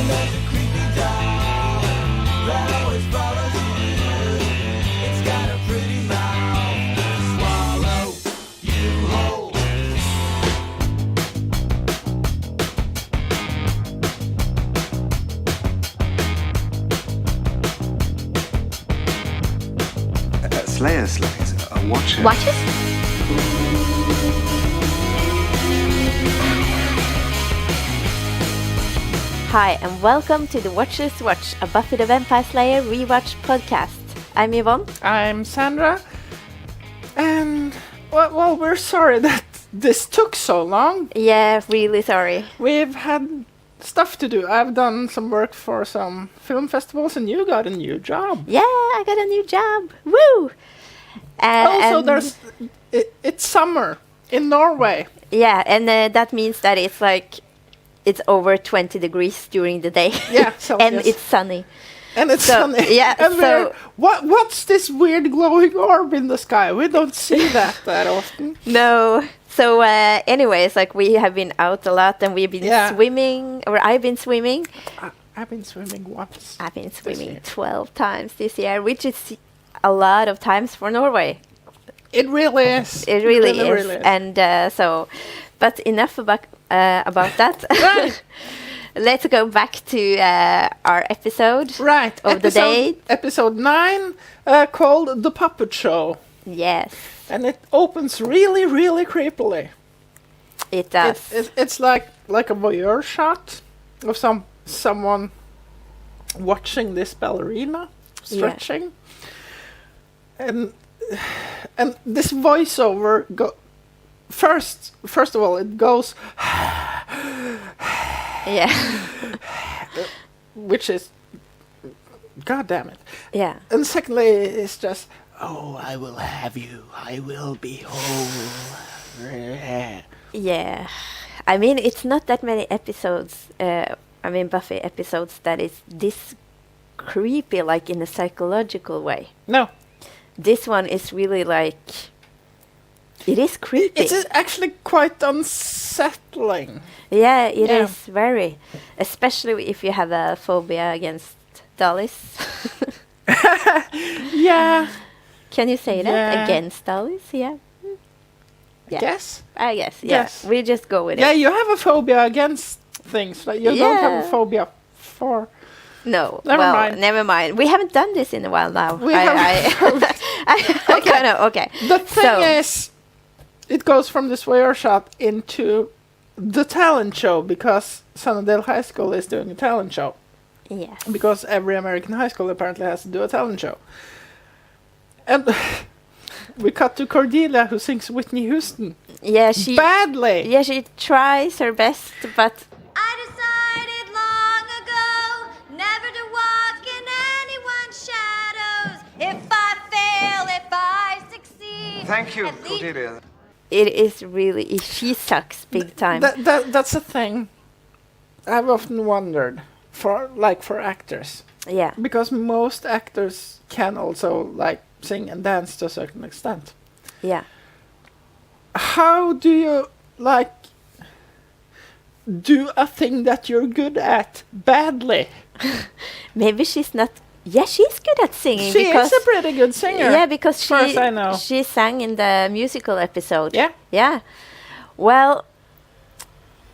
And there's a creepy doll that always follows you. It's got a pretty mouth to swallow you whole. Slayers, watchers. Watches? Hi, and welcome to the Watchers Watch, a Buffy the Vampire Slayer rewatch podcast. I'm Yvonne. I'm Sandra. And, well, we're sorry that this took so long. Yeah, really sorry. We've had stuff to do. I've done some work for some film festivals, and you got a new job. Yeah, I got a new job. Woo! Also, it's summer in Norway. Yeah, and that means that it's over 20 degrees during the day. Yeah, and it's sunny. And it's sunny. Yeah, and what's this weird glowing orb in the sky? We don't see that often. No. So anyways, we have been out a lot, and we've been swimming, or I've been swimming. I've been swimming once. I've been swimming 12 times this year, which is a lot of times for Norway. It really is. It really is. And but enough about that. Right. Let's go back to our episode of the day. Episode 9, called The Puppet Show. Yes. And it opens really, really creepily. It does. It's like a voyeur shot of someone watching this ballerina stretching. Yeah. And this voiceover first of all it goes yeah. Which is god damn it. Yeah. And secondly it's just, oh, I will have you, I will be whole. Yeah. I mean, it's not that many episodes, Buffy episodes that is this creepy, in a psychological way. No. This one is really it is creepy. It's actually quite unsettling. Yeah, it is very. Especially if you have a phobia against dollies. Yeah. Can you say that? Yeah. Against dollies? Yeah. I guess. I guess, yeah. Yes. We just go with it. Yeah, you have a phobia against things. You don't have a phobia for... No. Never mind. We haven't done this in a while now. Okay. The thing is, it goes from this voyeur shot into the talent show, because Sunnydale High School is doing a talent show. Yes. Because every American high school apparently has to do a talent show. And we cut to Cordelia, who sings Whitney Houston. Yeah, badly. Yeah, she tries her best, but... I decided long ago never to walk in anyone's shadows. If I fail, if I succeed. Thank you, Cordelia. It is really... She sucks big time. That's the thing I've often wondered for actors. Yeah. Because most actors can also, sing and dance to a certain extent. Yeah. How do you, do a thing that you're good at badly? Maybe she's not... Yeah, she's good at singing. She is a pretty good singer. Yeah, because as far as I know. She sang in the musical episode. Yeah. Yeah. Well,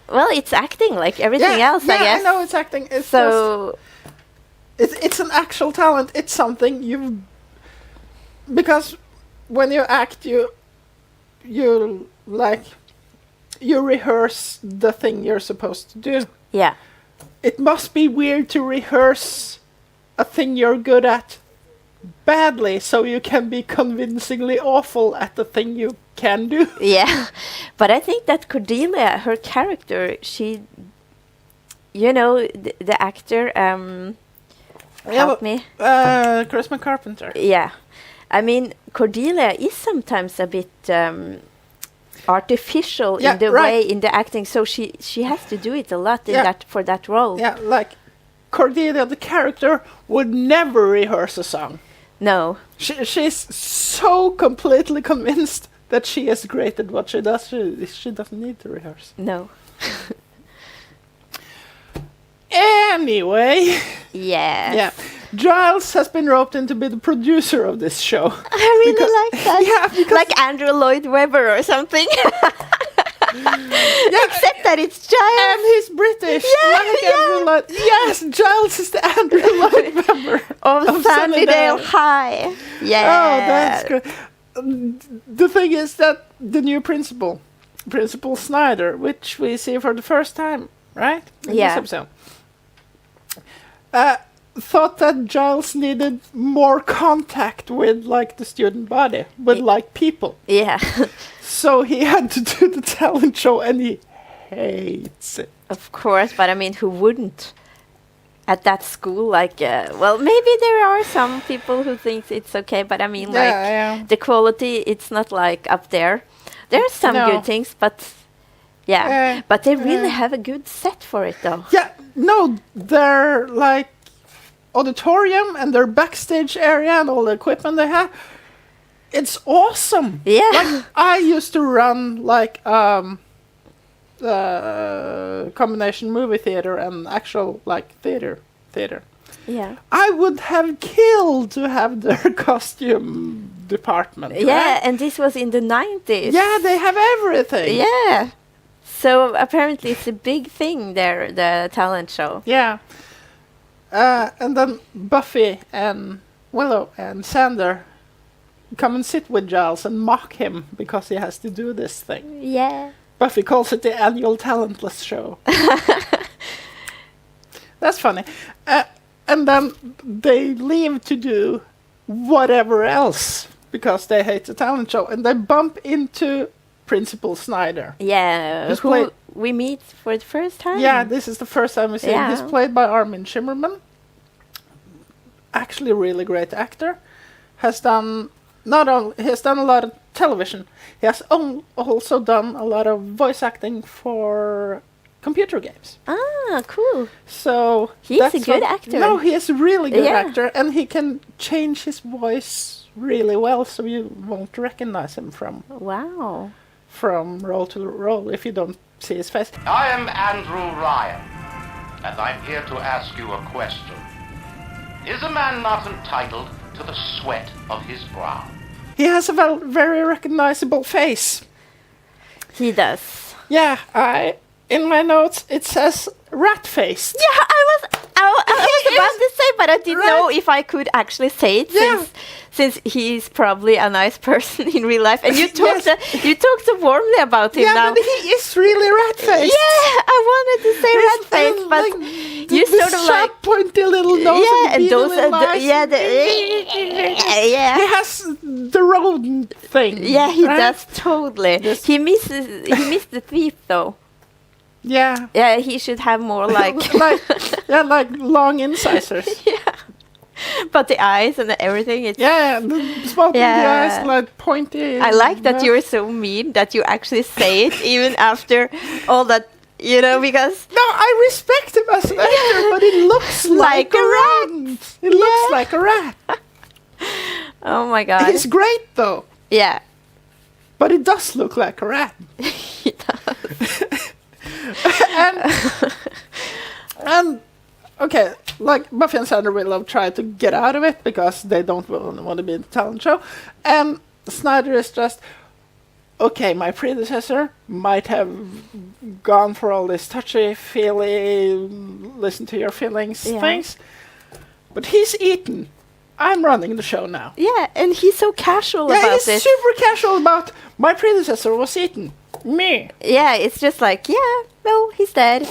it's acting like everything else, I guess. I know it's acting. It's so... It's an actual talent. It's something you've... Because when you act, you rehearse the thing you're supposed to do. Yeah. It must be weird to rehearse a thing you're good at badly, so you can be convincingly awful at the thing you can do. Yeah. But I think that Cordelia, her character, she... the actor... help me. Chris McCarpenter. Yeah. I mean, Cordelia is sometimes a bit artificial in the way in the acting, so she has to do it a lot for that role. Yeah, Cordelia, the character, would never rehearse a song. No. She's so completely convinced that she is great at what she does. She doesn't need to rehearse. No. Anyway, Yes. yeah, Giles has been roped in to be the producer of this show. I really like that. Yeah, because Like Andrew Lloyd Webber or something. Except that it's Giles. and he's British. Yeah, like Andrew Lloyd. Yes, Giles is the Andrew Lloyd Webber of of Sunnydale Sunnydale. High. Yeah. Oh, that's good. The thing is that the new principal Snyder, which we see for the first time, right? In Yeah. This episode, thought that Giles needed more contact with like the student body, with like people. Yeah. So he had to do the talent show, and he hates it. Of course, but I mean, who wouldn't? At that school, like, well, maybe there are some people who think it's okay, but I mean, like, the quality, it's not like up there. There's some No. good things, but yeah, but they really have a good set for it, though. Yeah, no, their like auditorium and their backstage area and all the equipment they have, it's awesome. Yeah. Like I used to run like combination movie theater and actual like theater. Yeah. I would have killed to have their costume department. Yeah, right? and this was in the 90s. Yeah, they have everything. Yeah. So apparently it's a big thing there, the talent show. Yeah. And then Buffy and Willow and Xander come and sit with Giles and mock him because he has to do this thing. Yeah. Buffy calls it the annual talentless show. That's funny. And then they leave to do whatever else because they hate the talent show. And they bump into Principal Snyder. Yeah, Who's who played- we meet for the first time. Yeah, this is the first time we see him. Yeah. He's played by Armin Shimmerman. Actually, a really great actor. Has done he has done a lot of television. He has also done a lot of voice acting for computer games. Ah, cool. So He's a that's good what- actor. No, he is a really good Yeah. actor, and he can change his voice really well, so you won't recognize him Wow. from role to role if you don't see his face. I am Andrew Ryan, and I'm here to ask you a question. Is a man not entitled to the sweat of his brow? He has a very recognizable face. He does. Yeah, in my notes it says rat-faced. Yeah, I was about to say, but I didn't know if I could actually say it Yeah. since he's probably a nice person in real life. And you talked Yes. you talked so warmly about him Yeah, now. but he is really rat-faced. Yeah, I wanted to say He's, rat face, but you the sort of sharp, like pointy little nose yeah, and and the those little are eyes. He He has the rodent thing. yeah, he right? does totally. Yes. He missed the teeth though. Yeah. Yeah, he should have more like like long incisors. but the eyes and everything. It's Yeah, the small pointy Yeah. eyes, like pointy. I like that mouth. you're so mean that you actually say it even after all that, because No, I respect him as an actor, but it looks like a rat. It looks Yeah. like a rat. oh my god. He's great though, Yeah. but it does look like a rat. He does. And okay, like Buffy and Xander will try to get out of it because they don't want to be in the talent show, and Snyder is just okay. My predecessor might have gone for all this touchy-feely, listen to your feelings Yeah. things, but he's eaten. I'm running the show now. Yeah, and he's so casual Yeah, about he's it. super casual about my predecessor was eaten. Me. Yeah, it's just like, yeah, no, he's dead.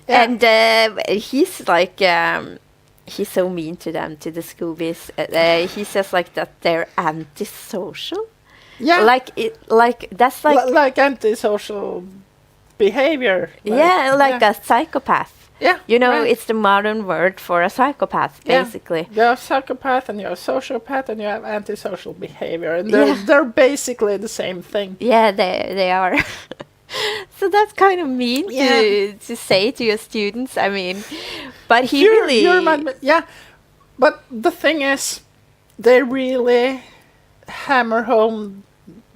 Yeah. And he's like, he's so mean to them, to the Scoobies. He says like that they're antisocial. Yeah. Like that's like, Like antisocial behavior. like a psychopath. Yeah. right. It's the modern word for a psychopath, Yeah. basically. You have psychopath and you have sociopath and you have antisocial behavior, and Yeah. they're basically the same thing. Yeah, they are. So that's kind of mean Yeah. to say to your students. I mean, but he You really. remind me- yeah, but the thing is, they really hammer home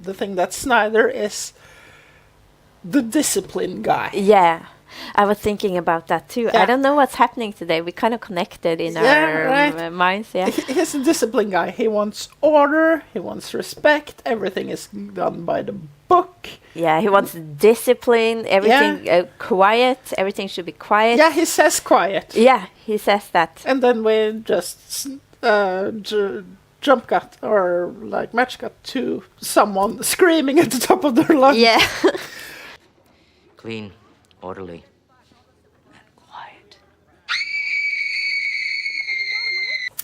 the thing that Snyder is the discipline guy. Yeah. I was thinking about that too. Yeah. I don't know what's happening today. We kind of connected in Yeah, our right. minds. Yeah. He's a disciplined guy. He wants order. He wants respect. Everything is done by the book. Yeah, he wants discipline, everything quiet, everything should be quiet. Yeah, he says quiet. Yeah, he says that. And then we just jump cut or like match cut to someone screaming at the top of their lungs. Yeah. Clean, orderly, and quiet.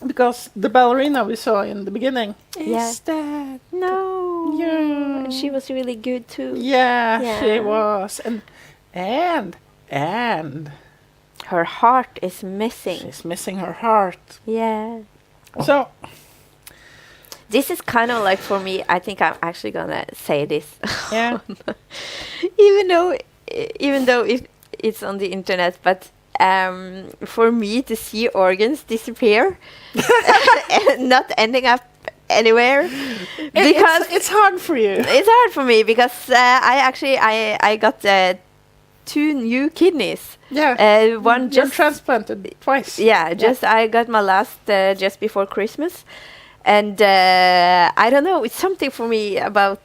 Because the ballerina we saw in the beginning Yeah. is dead. No. Yeah. And she was really good too. Yeah, Yeah. she was. And Her heart is missing. she's missing her heart. Yeah. So, This is kind of like, for me, I think I'm actually gonna say this. yeah. even though it's on the internet, but for me to see organs disappear and not ending up anywhere, because It's hard for you. it's hard for me, because I got 2 new kidneys. Yeah. One You're just transplanted twice. yeah, just I got my last just before Christmas, and I don't know. It's something for me about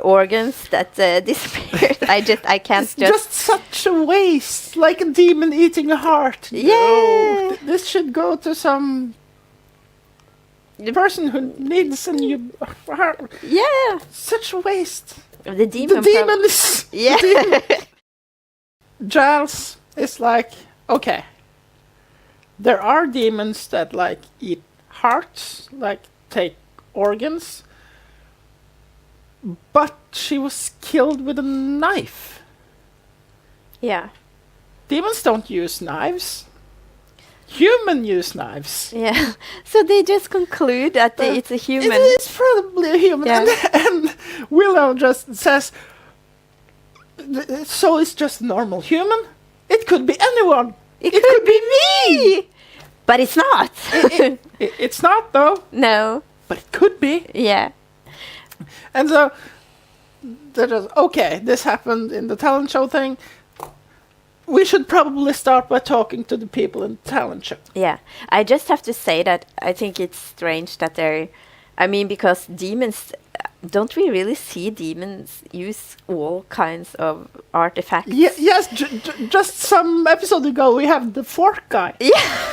organs that disappeared. I can't It's just. just such a waste, like a demon eating a heart. Yeah. No, this should go to some person who needs a new heart. Yeah, Such a waste. the demon. The demon is... Yeah. the demon. Giles is like, okay, there are demons that like eat hearts, like take organs, but she was killed with a knife. Yeah. Demons don't use knives. Human use knives. Yeah. So they just conclude that it's a human. It's probably a human. Yeah. And Willow just says, so it's just a normal human? It could be anyone. It could be me, but it's not. It's not though, No. but it could be. Yeah. And so they're just, okay, this happened in the talent show thing. We should probably start by talking to the people in the talent show. Yeah, I just have to say that I think it's strange that they're, I mean, because demons, don't we really see demons use all kinds of artifacts? Yes, just some episode ago we have the fork guy. Yeah,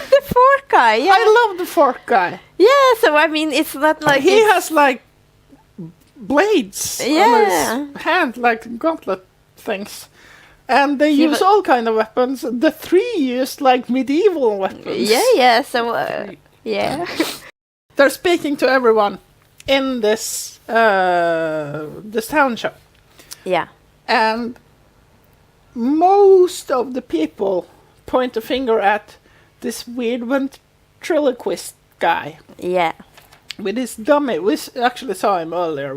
the fork guy, yeah. I love the fork guy. Yeah, so I mean, it's not like He it's- has like blades Yeah. on his hand, like gauntlet things. And they He use wa- all kind of weapons. The 3 used like medieval weapons. Yeah, so, yeah. They're speaking to everyone in this this town show. Yeah, And most of the people point a finger at this weird ventriloquist guy yeah, with his dummy. We actually saw him earlier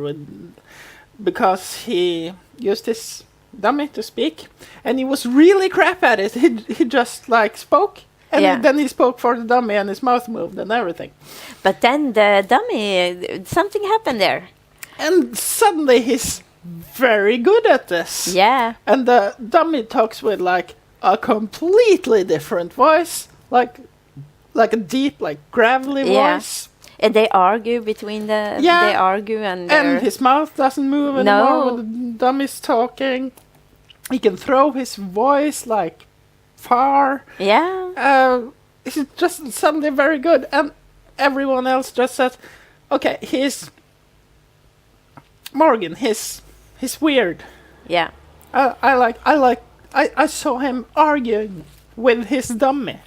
because he used his dummy to speak, and he was really crap at it. He just like spoke, and Yeah. then he spoke for the dummy, and his mouth moved and everything. but then the dummy, something happened there. And suddenly he's very good at this. Yeah, And the dummy talks with like a completely different voice, like a deep, like gravelly Yeah. voice. and they argue between the, Yeah. they argue and And his mouth doesn't move anymore when the dummy's talking. He can throw his voice like far. yeah, He's just suddenly very good, and everyone else just says, "Okay, he's Morgan. He's weird." yeah, I saw him arguing with his dummy.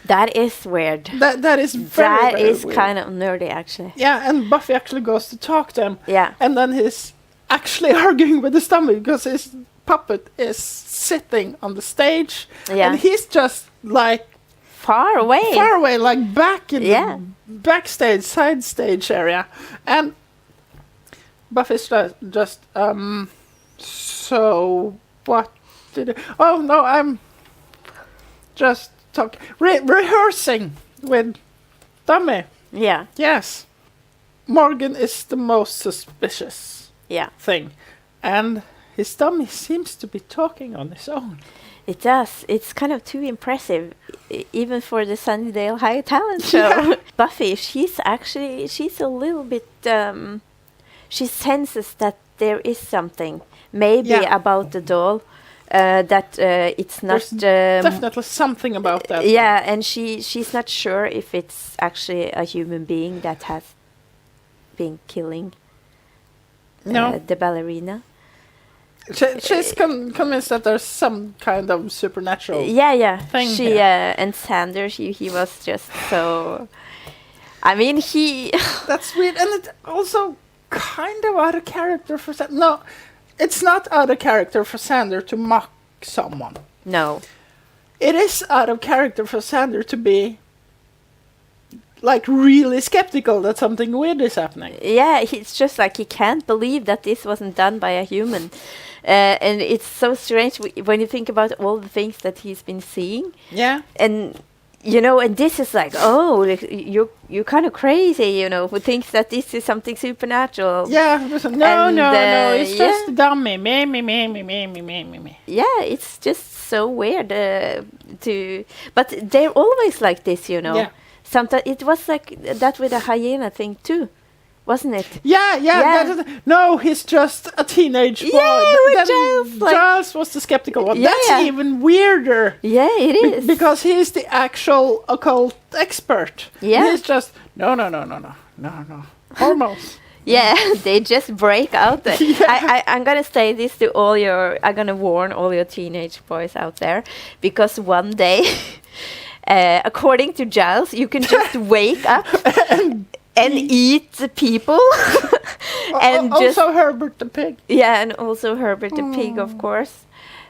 that is weird. That is very, That very is weird. kind of nerdy, actually. Yeah, and Buffy actually goes to talk to him. Yeah. And then he's actually arguing with his dummy because his puppet is sitting on the stage. Yeah. And he's just like Far away. like back in Yeah. the backstage, side stage area. And Buffy's just so what did it? Oh no, I'm just rehearsing with dummy. Yeah, Yes. Morgan is the most suspicious yeah. thing. And his dummy seems to be talking on his own. It does. It's kind of too impressive, even for the Sunnydale High Talent Show. Buffy, she's a little bit. She senses that there is something, maybe about the doll, that it's not. There's definitely something about that. Yeah, and she's not sure if it's actually a human being that has been killing the ballerina. She's convinced that there's some kind of supernatural thing she here. And Sander, he was just so. I mean, he. That's weird, and it's also kind of out of character for Sander. No, it's not out of character for Sander to mock someone. No. It is out of character for Sander to be like really skeptical that something weird is happening. Yeah, it's just like he can't believe that this wasn't done by a human. And it's so strange when you think about all the things that he's been seeing. Yeah. And, you know, and this is like, oh, like, you're kind of crazy, you know, who thinks that this is something supernatural. Yeah. No, it's just a dummy. Me. Yeah, it's just so weird But they're always like this, you know. Yeah. Sometimes it was like that with the hyena thing too. Wasn't it? Yeah. No, he's just a teenage boy. Yeah, with Giles. Giles, Giles was the skeptical one. Yeah, That's yeah. even weirder. Yeah, it is. Because he's the actual occult expert. Yeah. He's just, no. Hormones. Yeah, they just break out. I'm gonna say this to I'm gonna warn all your teenage boys out there, because one day, according to Giles, you can just wake up and eat the people. And also Herbert the pig. Yeah, and also Herbert the pig, of course.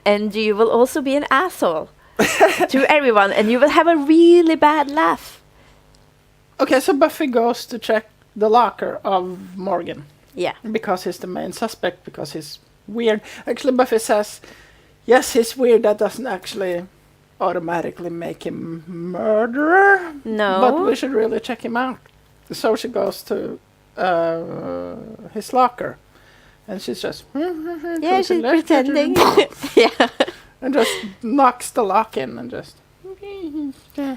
And you will also be an asshole to everyone, and you will have a really bad laugh. Okay, so Buffy goes to check the locker of Morgan. Yeah. Because he's the main suspect, because he's weird. Actually, Buffy says, yes, he's weird. That doesn't actually automatically make him murderer. No. But we should really check him out. So she goes to his locker. And she's just... Yeah, she's pretending. Yeah. And just knocks the lock in and just...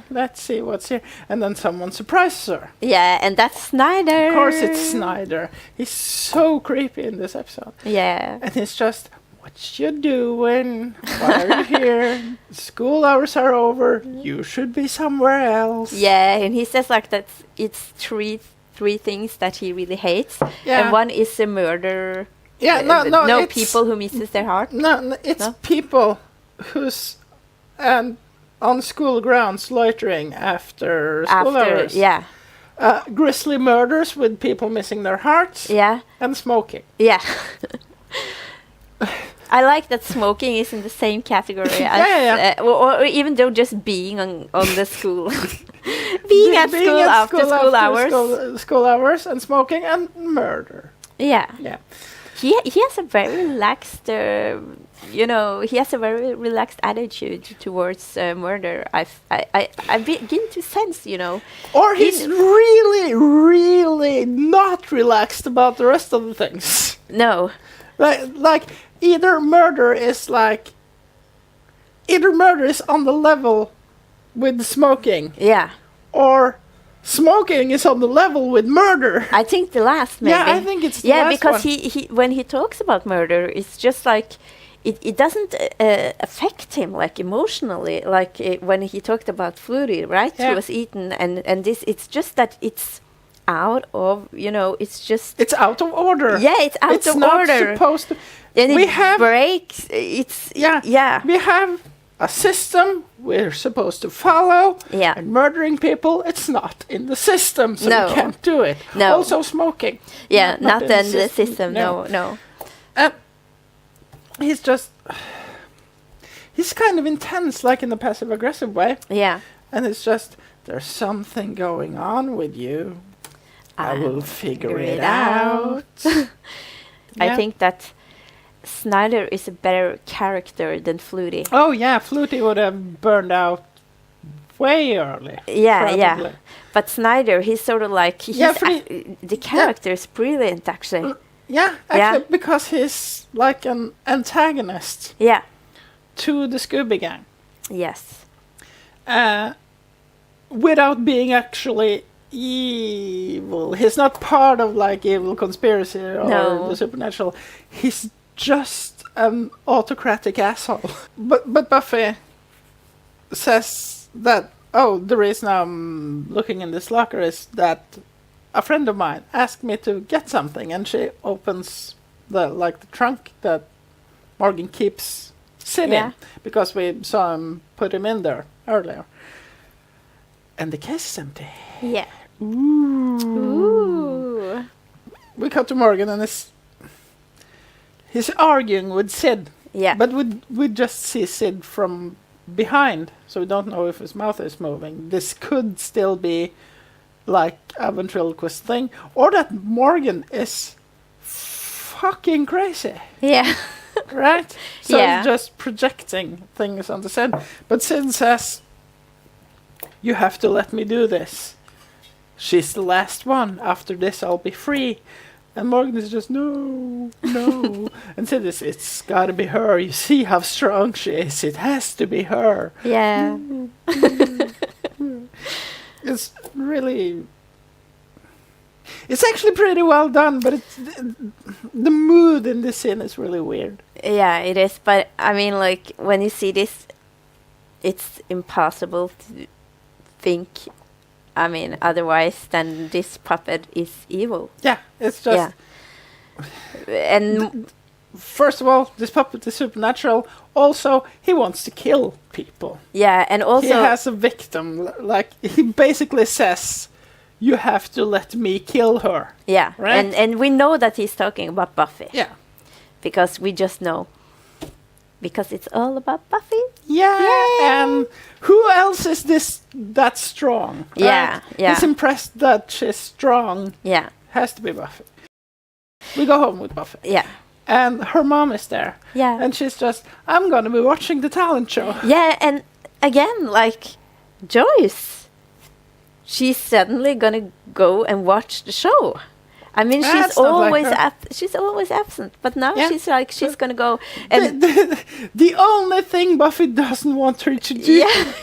Let's see what's here. And then someone surprises her. Yeah, and that's Snyder. Of course it's Snyder. He's so creepy in this episode. Yeah. And it's just, what you doing? Why are you here? School hours are over. You should be somewhere else. Yeah, and he says like that it's three things that he really hates. Yeah. And one is a murder. Yeah, no it's people who misses their heart. No, it's No? people who's on school grounds loitering after school hours. Yeah. Grisly murders with people missing their hearts. Yeah. And smoking. Yeah. I like that smoking is in the same category as, Yeah. or even though just being on the school, being at school after school hours. School hours and smoking and murder. Yeah. Yeah. He has a very relaxed, he has a very relaxed attitude towards murder. I begin to sense, Or he's really, really not relaxed about the rest of the things. No. Like either murder is on the level with smoking. Yeah. Or smoking is on the level with murder. I think the last, maybe. Yeah, I think it's the last because one. he when he talks about murder, it's just like it doesn't affect him like emotionally, like when he talked about Flutie, right? Yeah. Who was eaten, and this. It's just that it's out of it's out of order. Yeah, it's out it's of not order. Supposed to. And we it have breaks. It's yeah. We have a system we're supposed to follow. Yeah. And murdering people, it's not in the system, so No. we can't do it. No. Also smoking. Yeah, not in in the system. No. And he's kind of intense, like in the passive aggressive way. Yeah. And it's just, there's something going on with you. I will figure it out. I think that Snyder is a better character than Flutie. Oh yeah, Flutie would have burned out way early. Yeah, probably. yeah. But Snyder, he's sort of like the character is brilliant, actually. Yeah, actually, because he's like an antagonist Yeah. to the Scooby Gang. Yes. Without being actually evil. He's not part of like evil conspiracy or the supernatural. He's just an autocratic asshole. But Buffy says that, the reason I'm looking in this locker is that a friend of mine asked me to get something, and she opens the trunk that Morgan keeps Sid in, because we saw him put him in there earlier. And the case is empty. Yeah. Ooh. We cut to Morgan, and he's arguing with Sid. Yeah. But we just see Sid from behind, so we don't know if his mouth is moving. This could still be like a ventriloquist thing, or that Morgan is fucking crazy. Yeah. Right? So he's just projecting things on the Sid. But Sid says, "You have to let me do this. She's the last one. After this, I'll be free." And Morgan is just, no. And Sid is, "It's gotta be her. You see how strong she is. It has to be her." Yeah. It's really... It's actually pretty well done, but the mood in this scene is really weird. Yeah, it is. But, I mean, like, when you see this, it's impossible to think, I mean, otherwise than this puppet is evil. Yeah, it's just... Yeah. And... First of all, this puppet is supernatural. Also, he wants to kill people. Yeah, and also... He has a victim. Like, he basically says, "You have to let me kill her." Yeah, right? And we know that he's talking about Buffy. Yeah. Because we just know. Because it's all about Buffy. Yeah. Yay! And who else is that strong? Right? Yeah, yeah. He's impressed that she's strong. Yeah. Has to be Buffy. We go home with Buffy. Yeah. And her mom is there. Yeah. And she's just, "I'm going to be watching the talent show." Yeah, and again, like, Joyce, she's suddenly gonna go and watch the show. I mean, That's not like she's always absent, but now Yeah. she's gonna go and The only thing Buffy doesn't want her to do. yeah.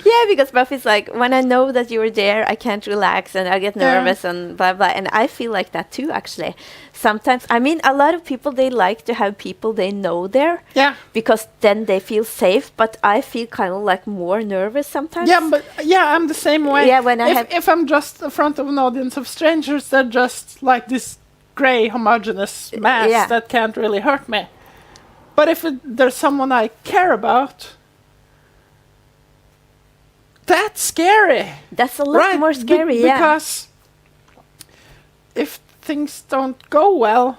Yeah, because Buffy's like, when I know that you're there, I can't relax and I get nervous and blah blah. And I feel like that too, actually. Sometimes, I mean, a lot of people, they like to have people they know there. Yeah. Because then they feel safe. But I feel kind of like more nervous sometimes. Yeah, but I'm the same way. Yeah, when if I'm just in front of an audience of strangers, they're just like this grey homogeneous mass that can't really hurt me. But if there's someone I care about, that's scary. That's a lot more scary, because if things don't go well,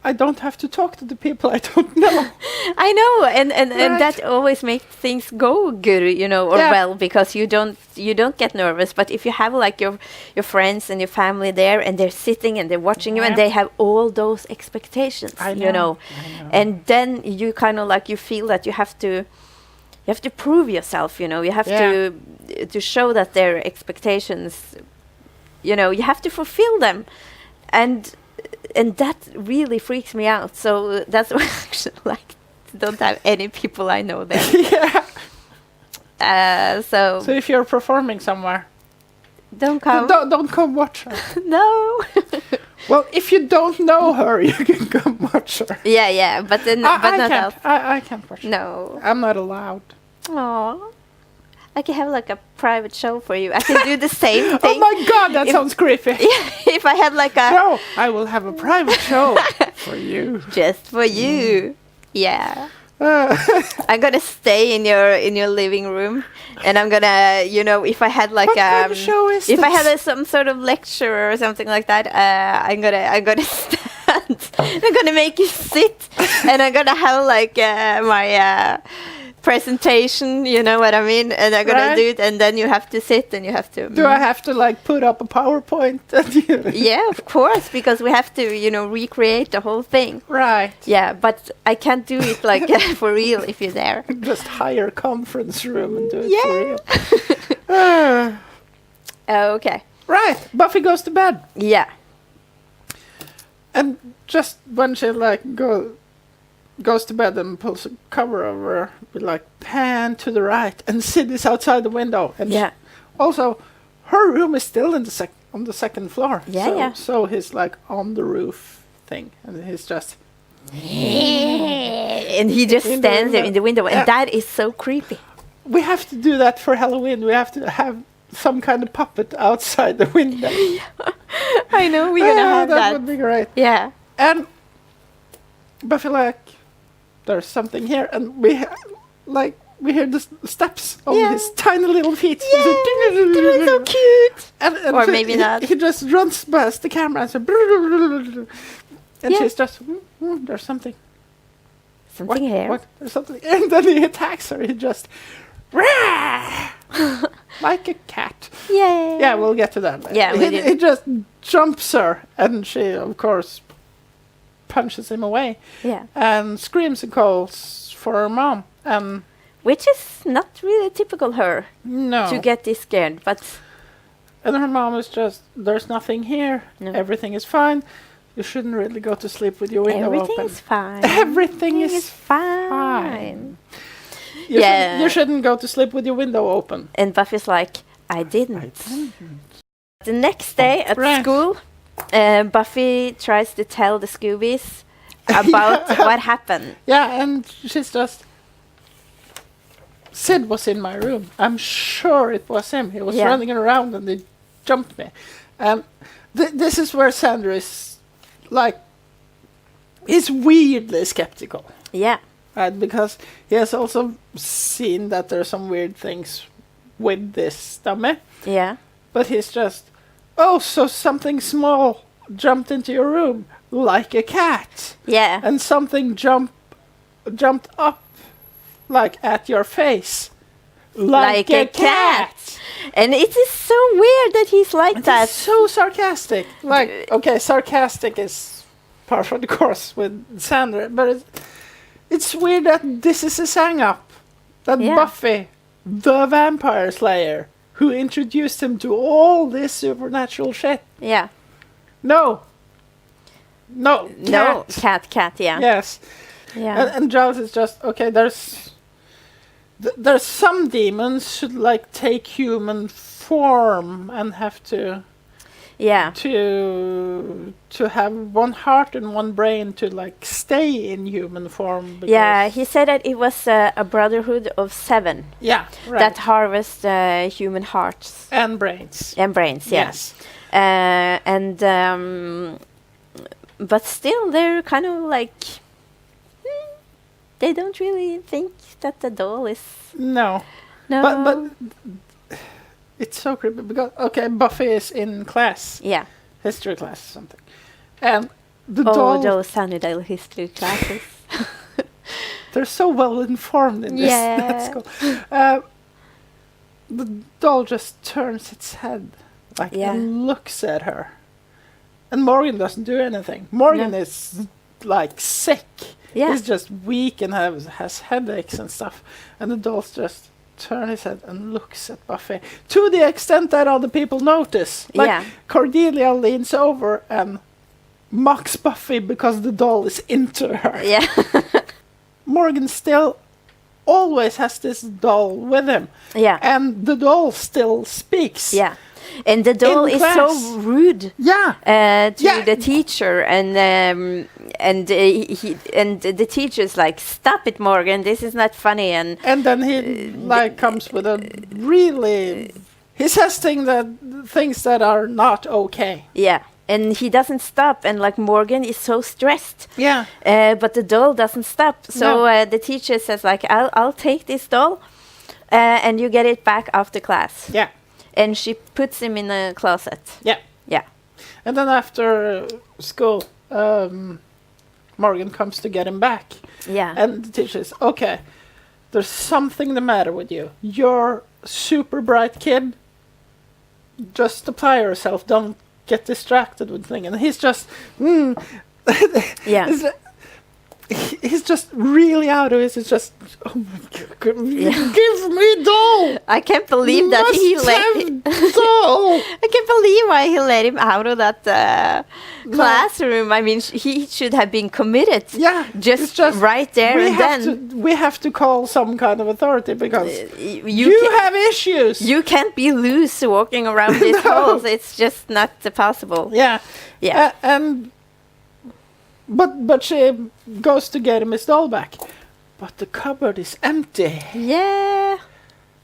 I don't have to talk to the people I don't know. I know, and that always makes things go good, you know, or well, because you don't get nervous. But if you have like your friends and your family there, and they're sitting and they're watching you, and they have all those expectations, you know, and then you kind of like, you feel that you have to prove yourself, you know, you have to show that their expectations, you know, you have to fulfill them, and that really freaks me out. So that's why I actually like don't have any people I know there. So if you're performing somewhere, don't come. Don't come watch her. No. Well, if you don't know her, you can come watch her. Yeah, but then I can't watch her. No, I'm not allowed. Aww. I can have like a private show for you. I can do the same thing. Oh my god, that sounds creepy. Yeah, if I had like a... No, I will have a private show for you. Just for you. Yeah. I'm gonna stay in your living room, and I'm gonna, you know, if I had like what kind of show is if this? I had some sort of lecture or something like that, I'm gonna stand. I'm gonna make you sit, and I'm gonna have like my presentation, you know what I mean, and I'm gonna do it, and then you have to sit and you have to. Do I have to like put up a PowerPoint? Yeah, of course, because we have to, you know, recreate the whole thing. Right. Yeah, but I can't do it like for real if you're there. Just hire a conference room and do it for real. Okay. Right. Buffy goes to bed. Yeah. And just when she like go goes to bed and pulls a cover over her, with like pan to the right, and Sid is outside the window. And also, her room is still on the second floor. So he's like on the roof thing, and he's just. And he just stands there in the window, and that is so creepy. We have to do that for Halloween. We have to have some kind of puppet outside the window. I know, we're gonna have that. That would be great. Yeah. And Buffy like, there's something here, and we hear the steps of his tiny little feet. They're so cute. And Or so maybe not. He just runs past the camera and says, and she's just, there's something. Something here. What? There's something. And then he attacks her. He just, like a cat. Yay. Yeah, we'll get to that later. Yeah, we he just jumps her, and she, of course, punches him away. Yeah. And screams and calls for her mom. Which is not really typical her. No. To get this scared, but. And her mom is just, there's nothing here. No. Everything is fine. You shouldn't really go to sleep with your window open. Everything is fine. Everything is fine. You shouldn't go to sleep with your window open. And Buffy's like, I didn't. The next day at school, Buffy tries to tell the Scoobies about what happened. Yeah, and she's just, Sid was in my room. I'm sure it was him. He was running around and he jumped me. This is where Sandra is weirdly skeptical. Yeah. Because he has also seen that there are some weird things with this dummy. Yeah. But he's just, so something small jumped into your room like a cat. Yeah. And something jumped up like at your face. Like a cat. And it is so weird that he's like that. It's so sarcastic. Sarcastic is par for the course with Sandra, but it's weird that this is a hang-up. That Buffy, the vampire slayer, who introduced him to all this supernatural shit. Yeah. No, cat, yeah. Yes. Yeah. And Giles is just, okay, there's some demons should take human form and have to to have one heart and one brain to stay in human form. Yeah, he said that it was a brotherhood of 7. Yeah, right. That harvest human hearts and brains. Yes. But still, they're kind of they don't really think that the doll is. No. But it's so creepy because Buffy is in class. Yeah. History class or something. And the doll. Those Sunnydale history classes. They're so well informed in this. Yeah. That's cool. The doll just turns its head and looks at her. And Morgan doesn't do anything. Morgan is sick. Yeah. He's just weak and has headaches and stuff. And the doll just turns his head and looks at Buffy. To the extent that other people notice. Cordelia leans over and mocks Buffy because the doll is into her. Yeah. Morgan still always has this doll with him. Yeah. And the doll still speaks. Yeah. And the doll is so rude. Yeah. To the teacher, and the teacher's like, "Stop it, Morgan! This is not funny." And then he comes with a really, he says things that are not okay. Yeah. And he doesn't stop, and Morgan is so stressed. Yeah. But the doll doesn't stop. So the teacher says I'll take this doll, and you get it back after class. Yeah. And she puts him in a closet. Yeah. Yeah. And then after school, Morgan comes to get him back. Yeah. And the teacher says, okay, there's something the matter with you. You're a super bright kid. Just apply yourself. Don't get distracted with things. And he's just, yeah. he's just really out of it. It's just, oh my God, give me doll. I can't believe that he let doll. I can't believe why he let him out of that classroom. I mean, he should have been committed. Yeah, just right there and then. We have to call some kind of authority because you have issues. You can't be loose walking around these halls. It's just not possible. Yeah, yeah. But she goes to get him his doll back, but the cupboard is empty. Yeah.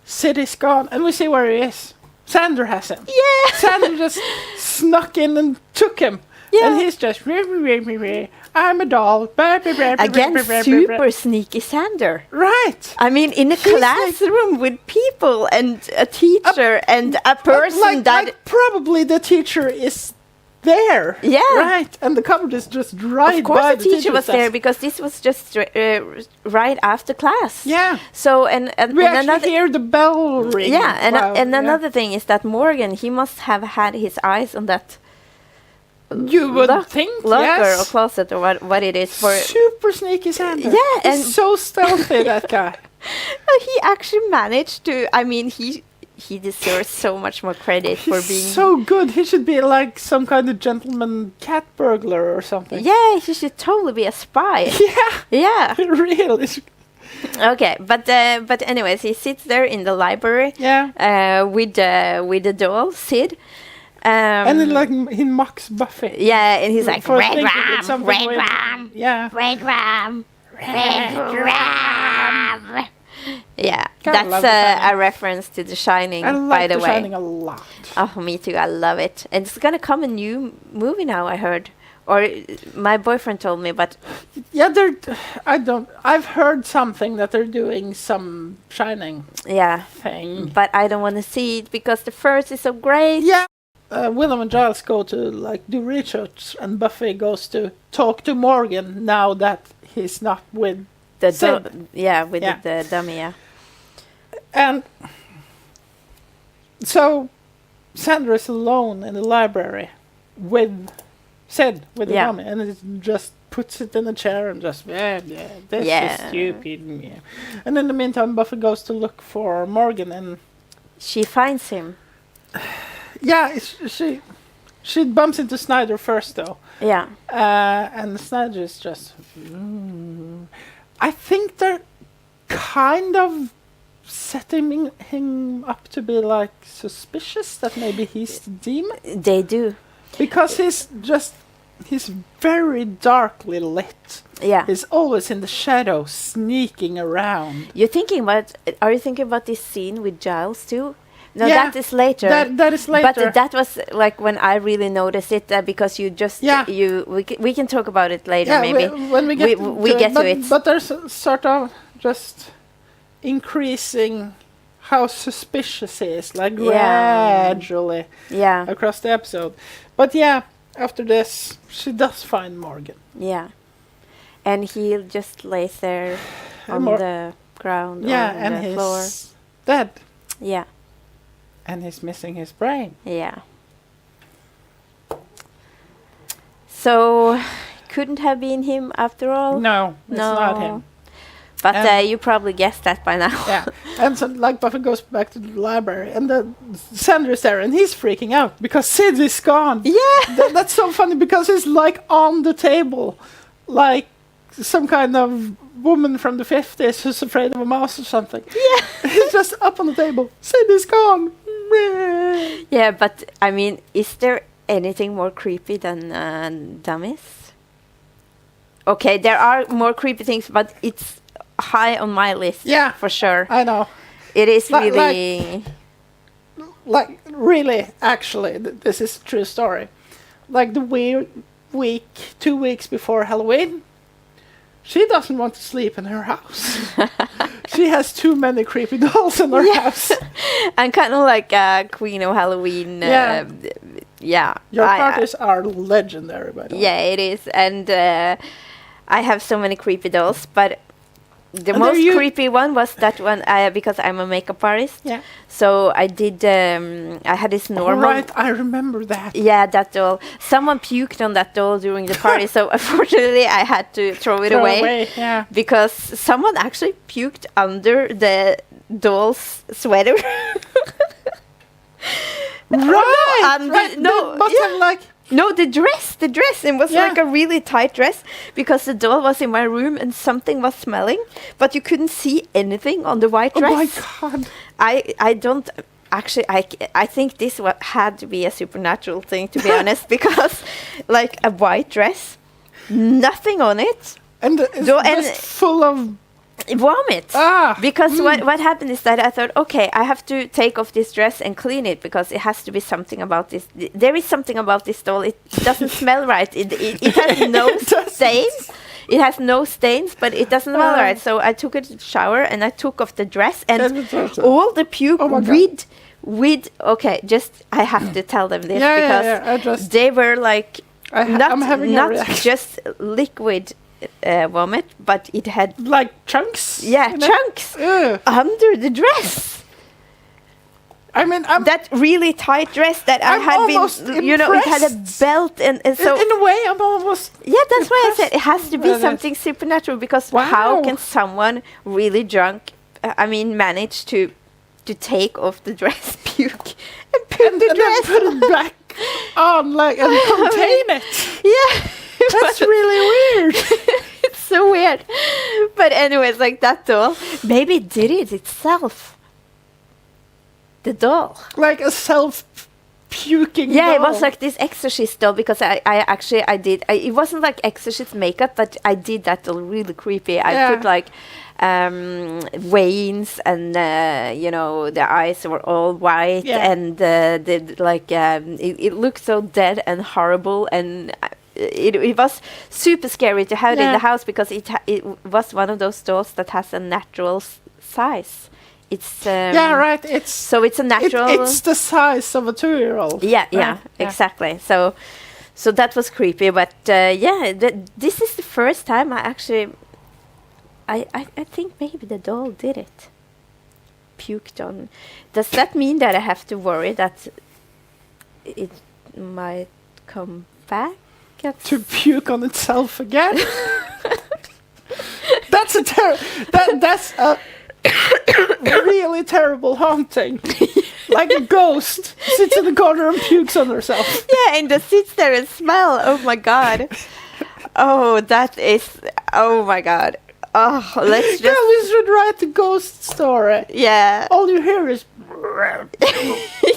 Sid is gone, and we see where he is. Sander has him. Yeah. Sander just snuck in and took him. Yeah. And he's just, I'm a doll. Again, super sneaky Sander. Right. I mean, in a classroom with people and a teacher and a person like probably the teacher is there. Yeah. Right. And the cupboard is just right of course by the teacher was there because this was just right after class. Yeah. So and we actually hear the bell ring. Yeah. And another thing is that Morgan, he must have had his eyes on that. You would think, locker or closet or what it is for. Super sneaky Sander. Yeah, and he's so stealthy, that guy. He actually managed to. I mean, he deserves so much more credit for being so good. He should be like some kind of gentleman cat burglar or something. Yeah, he should totally be a spy. Yeah, really. Okay, but anyways, he sits there in the library. Yeah. With the doll Sid. And then he mocks Buffy. Yeah, and he's like red ram. Yeah. Red ram. Yeah, that's a reference to The Shining, by the way. The Shining a lot. Oh, me too. I love it. And it's gonna come a new movie now, I heard. Or my boyfriend told me, but yeah, I've heard something that they're doing some Shining thing. But I don't want to see it because the first is so great. Yeah. Willem and Giles go to do research, and Buffy goes to talk to Morgan now that he's not with the Sid. the dummy. Yeah. And so Sandra is alone in the library with Sid, with the dummy, and it just puts it in a chair and just this is stupid. Yeah. And in the meantime, Buffy goes to look for Morgan, and she finds him. Yeah, she bumps into Snyder first, though. Yeah. And Snyder is just... I think they're kind of setting him up to be, like, suspicious that maybe he's the demon. They do. Because he's very darkly lit. Yeah. He's always in the shadows, sneaking around. Are you thinking about this scene with Giles, too? No, that is later. That is later. But that was like when I really noticed it because you just we can talk about it later maybe when we get to it. But there's sort of just increasing how suspicious he is, like gradually across the episode. But after this, she does find Morgan. Yeah, and he just lays there on the ground. And the he's floor. dead. Yeah. And he's missing his brain. Yeah. So, couldn't have been him after all? No, it's not him. But you probably guessed that by now. Yeah. And so, Buffy goes back to the library, and Sander is there, and he's freaking out because Sid is gone. Yeah. That's so funny because he's like on the table, like some kind of woman from the 50s who's afraid of a mouse or something. Yeah. He's just up on the table. Sid is gone. Yeah, but I mean, is there anything more creepy than dummies? Okay, there are more creepy things, but it's high on my list. Yeah, for sure. I know. It is really... Like, really, actually, this is a true story. Like the week, 2 weeks before Halloween, she doesn't want to sleep in her house. She has too many creepy dolls in her house. And kind of like Queen of Halloween. Your parties are legendary, by the way. Yeah, it is. And I have so many creepy dolls, but the And most there you- creepy one was that one because I'm a makeup artist. Yeah. So I did. I had this normal. All right, I remember that. Yeah, that doll. Someone puked on that doll during the party, so unfortunately I had to throw it Throw away. away, yeah. Because someone actually puked under the doll's sweater. Right. And right. no, They must yeah. have like. No, the dress. It was Yeah. like a really tight dress because the doll was in my room and something was smelling, but you couldn't see anything on the white Oh dress. my god. I don't actually. I think this had to be a supernatural thing, to be honest, because like a white dress, nothing on it, And it's Do- and- just full of. vomit. Ah, Because what happened is that I thought, okay, I have to take off this dress and clean it because it has to be something about this. There is something about this doll. It doesn't smell right. It has no stains. It has no stains, but it doesn't smell right. So I took a shower and I took off the dress and That's awesome. all the puke Oh my God. with. Okay, just I have to tell them this Yeah, yeah, because yeah, I just- they were like I'm having a not reaction. just liquid vomit, but it had Like chunks. yeah you know? chunks Ugh. under the dress. I mean, I'm That really tight dress that I I'm had almost been, you know, it had a impressed. belt and so. in a way, I'm almost. Yeah, that's why I said it impressed has to be by that. something supernatural because Wow. how can someone really drunk, manage to take off the dress, puke, and put the And then dress put it back on, like, and contain it. Yeah. That's really weird. It's so weird. But anyways, like that doll, maybe it did it itself. The doll. Like a self-puking. Yeah, it doll. was like this exorcist doll because I did. It wasn't like exorcist makeup, but I did that doll really creepy. I Yeah. put like veins and the eyes were all white Yeah. and it looked so dead and horrible and. It was super scary to have it in Yeah. the house because it was one of those dolls that has a natural size. It's Yeah, right. It's So it's a natural. It's the size of a 2-year-old. Yeah, Right, yeah, exactly. So that was creepy, but this is the first time I actually. I think maybe the doll did it. Puked on. Does that mean that I have to worry that it might come back? To puke on itself again. That's that's a really terrible haunting. Like a ghost sits in the corner and pukes on herself. Yeah, and just sits there and smell. Oh my god. Oh, that is. Oh my god. Oh, let's just. Yeah, we should write the ghost story. Yeah. All you hear is,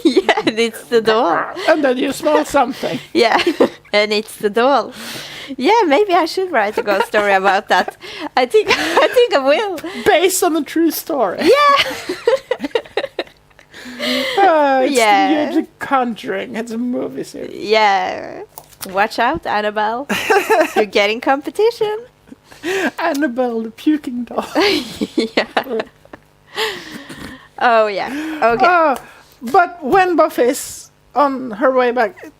Yeah, and it's the doll. and then you smell something. Yeah, and it's the doll. Yeah, maybe I should write a ghost story about that. I think I will. Based on a true story. Yeah. It's Yeah. The Conjuring. It's a movie series. Yeah. Watch out, Annabelle. You're getting competition. Annabelle the puking doll. Yeah. Oh yeah. Okay. But when Buffy's on her way back,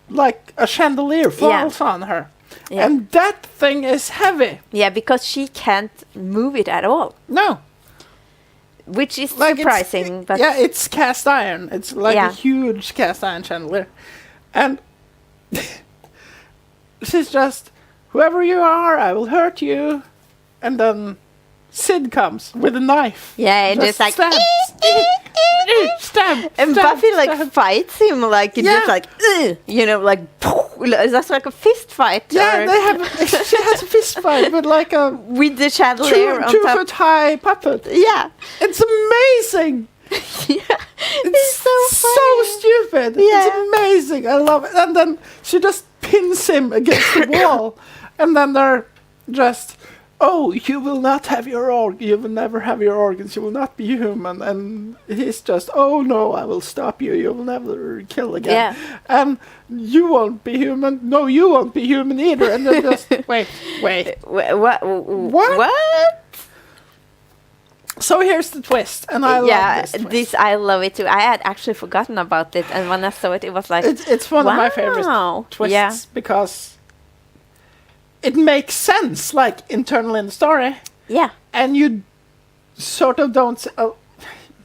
like a chandelier falls on her. Yeah. And that thing is heavy. Yeah, because she can't move it at all, No. which is Like surprising. But yeah, it's cast iron. It's like Yeah. a huge cast iron chandelier. And she's just, whoever you are, I will hurt you. And then Sid comes with a knife. yeah, and just like. stab, stab, And stab, Buffy like stab. fights him like Yeah. just like like that's like a fist fight. Yeah, or- they have. She has a fist fight with like a with the chandelier on two top. foot high puppet. Yeah, It's amazing. yeah, It's so so funny. stupid. Yeah. It's amazing. I love it. And then she just pins him against the wall, and then they're just, oh, you will not have your you will never have your organs. You will not be human. And he's just, oh no, I will stop you. You will never kill again. Yeah. And you won't be human. No, you won't be human either. And then just wait. What? What? So here's the twist, and I Yeah, love this twist. I love it too. I had actually forgotten about it, and when I saw it, it was like It's one of my favorite wow. twists Yeah, because it makes sense, like internal in the story. Yeah. And you sort of don't...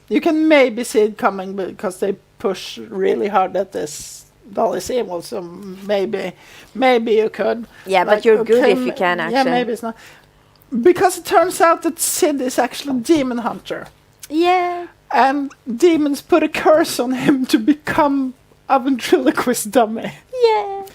you can maybe see it coming because they push really hard at this Dolly's evil, so maybe you could. Yeah, but you're good if you can, actually. Yeah, maybe it's not. Because it turns out that Sid is actually a demon hunter. Yeah. And demons put a curse on him to become a ventriloquist dummy. Yeah.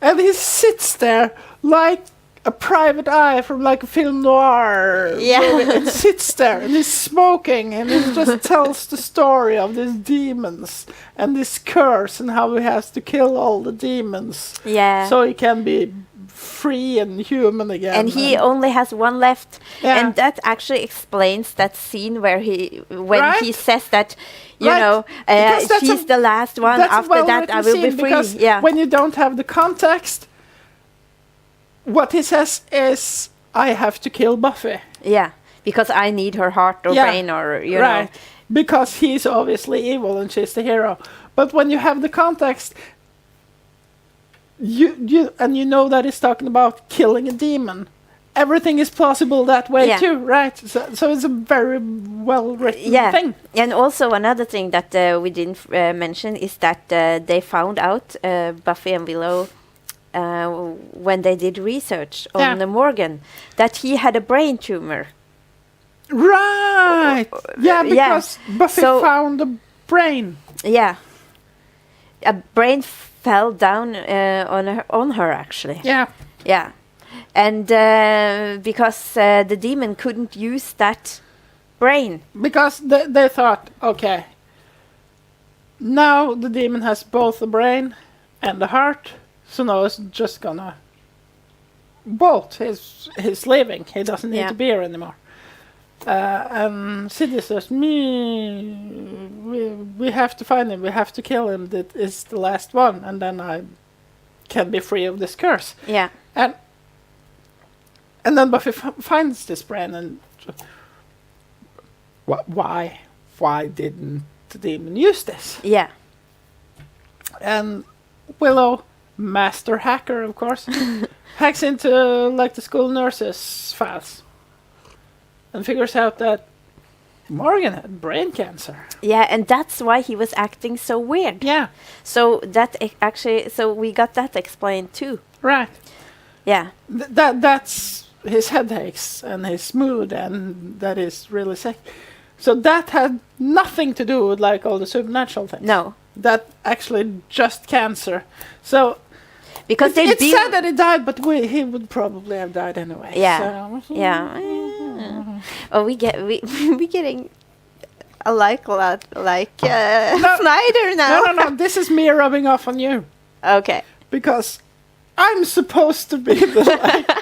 And he sits there like a private eye from like a film noir. Yeah. It sits there and he's smoking and it just tells the story of these demons and this curse and how he has to kill all the demons. Yeah. So he can be free and human again. And he only has one left. Yeah. And that actually explains that scene where when Right? he says that, you Right. know, Because that's he's the last one. That's a After that, I well-written will be scene, free. because Yeah. when you don't have the context, what he says is, I have to kill Buffy. Yeah. Because I need her heart or Yeah. brain or, you Right. know. Because he's obviously evil and she's the hero. But when you have the context, you know that he's talking about killing a demon. Everything is plausible that way Yeah. too, right? So it's a very well written thing. And also another thing that we didn't mention is that they found out, Buffy and Willow, when they did research on Morgan, that he had a brain tumor. Right. Yeah, because Buffy found a brain. Yeah. A brain fell down on her actually. Yeah. Yeah. And because the demon couldn't use that brain. Because they thought, okay, now the demon has both the brain and the heart, so now it's just gonna bolt. He's leaving. He doesn't need to be here anymore. And Sid says, we have to find him. We have to kill him. That is the last one, and then I can be free of this curse. Yeah. And then Buffy finds this brain, and why didn't the demon use this? Yeah. And Willow, master hacker, of course, hacks into like the school nurses' files and figures out that Morgan had brain cancer. Yeah, and that's why he was acting so weird. Yeah. So that so we got that explained too. Right. Yeah. That's his headaches and his mood, and that is really sick. So that had nothing to do with like all the supernatural things. No. That actually just cancer. So because it's sad that he died, but he would probably have died anyway. Yeah. So. Yeah. Oh, we getting like Snyder now. No. This is me rubbing off on you. Okay. Because I'm supposed to be the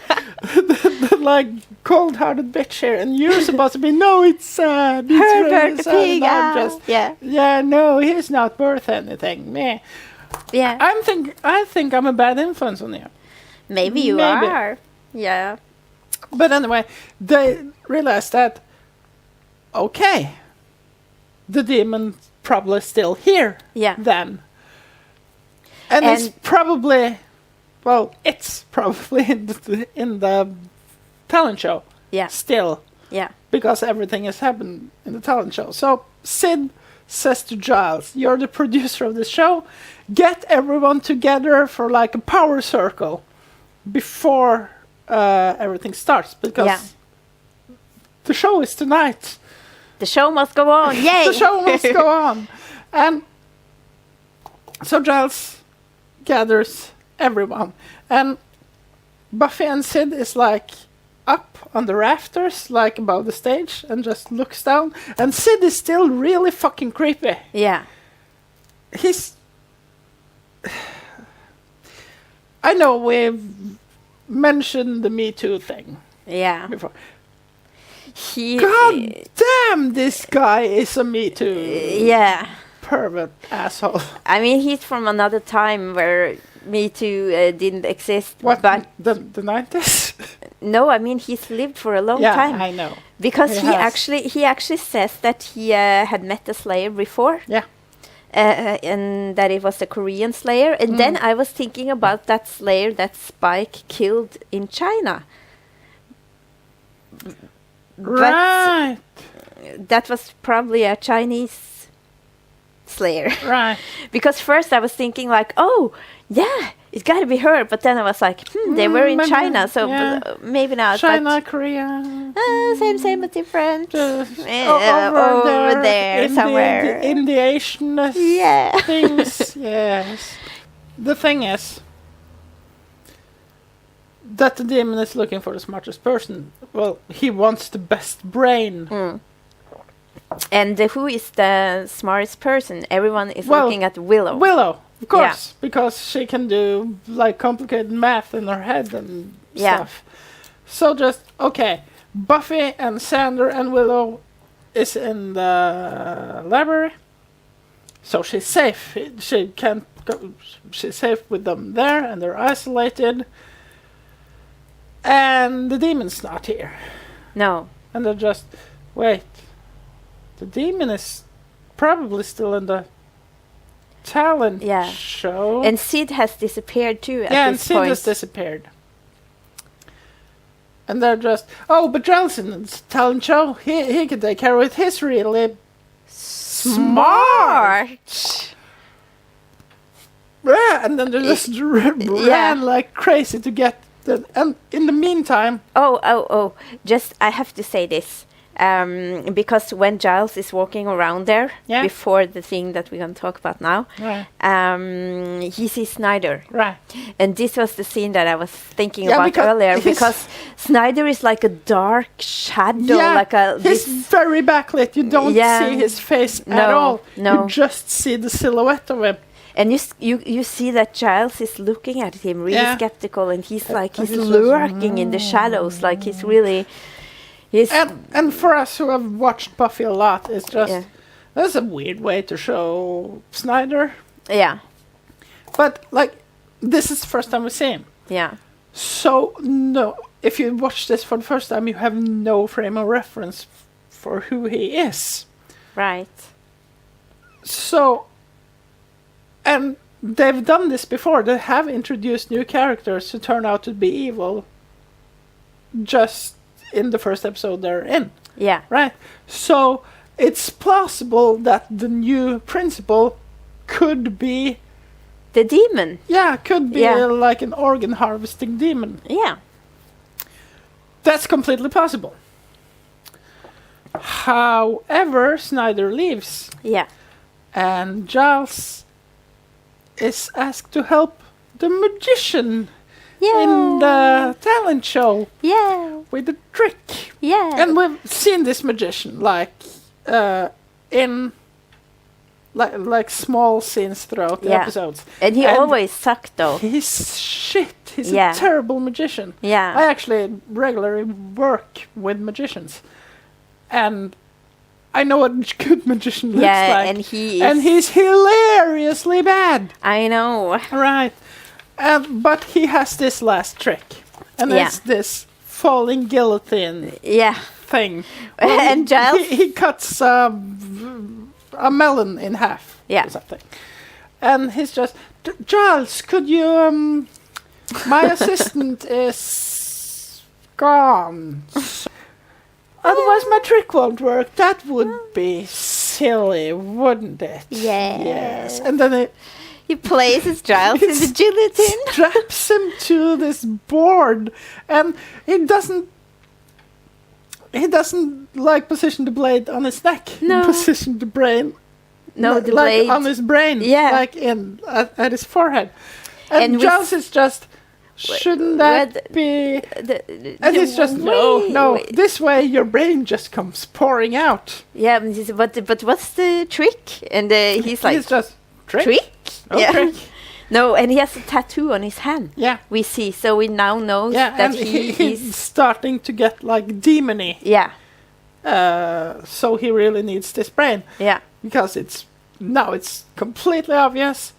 like cold-hearted bitch here, and you're supposed to be no, it's sad. It's Herbert really the sad. pig. I'm just, yeah, no, he's not worth anything. Meh. Yeah. I think I'm a bad influence on you. Maybe you are. Yeah. But anyway, they realized that okay, the demon's probably still here. Yeah. Then. And it's probably in the talent show. Yeah. Still. Yeah. Because everything has happened in the talent show. So Sid says to Giles, you're the producer of the show. Get everyone together for like a power circle before everything starts. Because the show is tonight. The show must go on. Yay! The show must go on. And so Giles gathers everyone, and Buffy and Sid is like up on the rafters, like above the stage, and just looks down, and Sid is still really fucking creepy. Yeah. I know we've mentioned the Me Too thing. Yeah. Before. God damn, this guy is a Me Too. Yeah. Pervert asshole. I mean, he's from another time where Me Too didn't exist. What? But the 90s? No, I mean he's lived for a long time. Yeah, I know. Because he actually says that he had met a slayer before. Yeah. And that it was a Korean slayer. And then I was thinking about that slayer that Spike killed in China. Right. That was probably a Chinese slayer. Right. Because first I was thinking like, oh, yeah, it's got to be her. But then I was like, they were in maybe, China, so yeah. maybe not. China, but, Korea. same but different. Just Over there in somewhere. In the Asianness Yeah. things. Yes. The thing is that the demon is looking for the smartest person. Well, he wants the best brain. And who is the smartest person? Everyone is looking at Willow. Willow, of course, because she can do like complicated math in her head and stuff. So just okay, Buffy and Xander and Willow is in the library, so she's safe. She can't go. She's safe with them there, and they're isolated. And the demon's not here. No. And they're just wait. The demon is probably still in the talent show. And Sid has disappeared too at and this Sid point. has disappeared. And they're just, oh, but Giles in the talent show, he can take care of it. He's really smart. Yeah, and then they just ran like crazy to get the... And in the meantime... Just, I have to say this. Because when Giles is walking around there, before the thing that we're going to talk about now, he sees Snyder. Right. And this was the scene that I was thinking about earlier, because Snyder is like a dark shadow. He's very backlit. You don't see his face at all. No. You just see the silhouette of him. And you see that Giles is looking at him really skeptical, and he's lurking in the shadows, like he's really... And for us who have watched Buffy a lot, it's just that's a weird way to show Snyder. Yeah. But like this is the first time we see him. Yeah. So no, if you watch this for the first time, you have no frame of reference for who he is. Right. So, and they've done this before. They have introduced new characters who turn out to be evil. Just in the first episode they're in. Yeah. Right. So it's plausible that the new principal could be the demon. Yeah, could be like an organ harvesting demon. Yeah. That's completely possible. However, Snyder leaves. Yeah. And Giles is asked to help the magician in the talent show with a trick. Yeah. And we've seen this magician like in like small scenes throughout the episodes. And he always sucked though. He's shit. He's a terrible magician. Yeah. I actually regularly work with magicians. And I know what a good magician looks like. And he's hilariously bad. I know. Right. But he has this last trick. And it's this falling guillotine thing. Well, and Giles... He cuts a melon in half or something. And he's just, Giles, could you... my assistant is gone. Otherwise my trick won't work. That would be silly, wouldn't it? Yes. And then he places Giles in the guillotine. Straps him to this board. And he doesn't like position the blade on his neck. No. He position the brain. No, the like blade on his brain. Yeah. Like at his forehead. And Giles is just... Shouldn't that be... And it's just, no. This way your brain just comes pouring out. Yeah, but what's the trick? And he's like... It's just, trick? Trick? No, and he has a tattoo on his hand. Yeah. We see, so we now know that and he's starting to get like demony. Yeah. So he really needs this brain. Yeah. Because it's completely obvious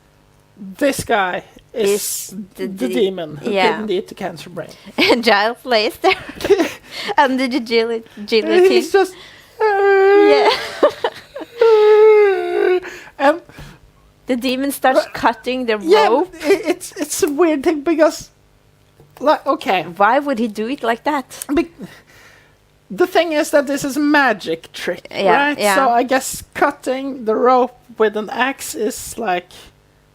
this guy is the demon who couldn't eat the cancer brain. And Giles lays there under the guillotine. He's just... and the demon starts cutting the rope. Yeah, it's a weird thing because... Like, okay. Why would he do it like that? the thing is that this is a magic trick, Yeah, right? yeah. So I guess cutting the rope with an axe is like